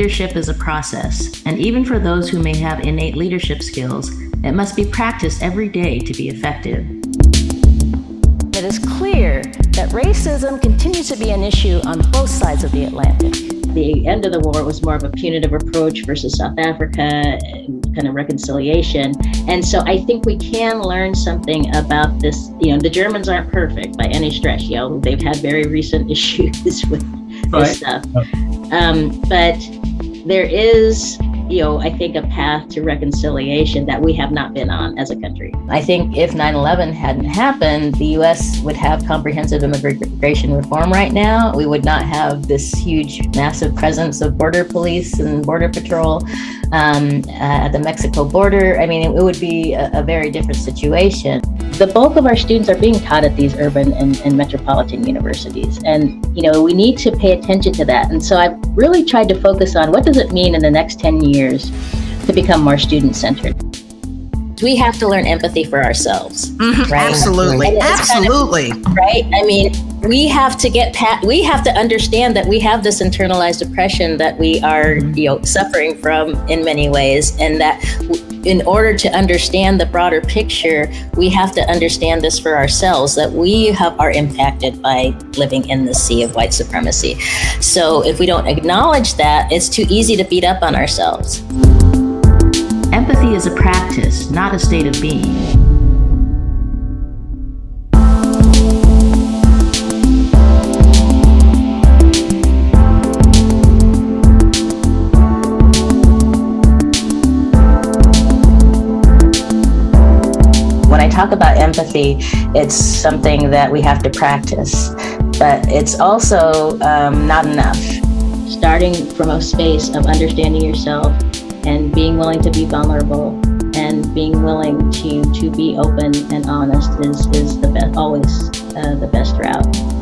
leadership is a process, and even for those who may have innate leadership skills, it must be practiced every day to be effective. It is clear that racism continues to be an issue on both sides of the Atlantic. The end of the war was more of a punitive approach versus South Africa, kind of reconciliation. And so I think we can learn something about this. The Germans aren't perfect by any stretch. They've had very recent issues with this stuff. But there is, I think a path to reconciliation that we have not been on as a country. I think if 9/11 hadn't happened, the U.S. would have comprehensive immigration reform right now. We would not have this huge, massive presence of border police and border patrol at the Mexico border. I mean, it would be a very different situation. The bulk of our students are being taught at these urban and metropolitan universities. And, we need to pay attention to that. And so I've really tried to focus on what does it mean in the next 10 years to become more student-centered. We have to learn empathy for ourselves. Mm-hmm. Right? Absolutely. Absolutely. Right? I mean, we have to understand that we have this internalized oppression that we are, suffering from in many ways, and that in order to understand the broader picture, we have to understand this for ourselves, that we are impacted by living in the sea of white supremacy. So if we don't acknowledge that, it's too easy to beat up on ourselves. Empathy is a practice, not a state of being. When I talk about empathy, it's something that we have to practice, but it's also not enough. Starting from a space of understanding yourself and being willing to be vulnerable and being willing to be open and honest is the best, always the best route.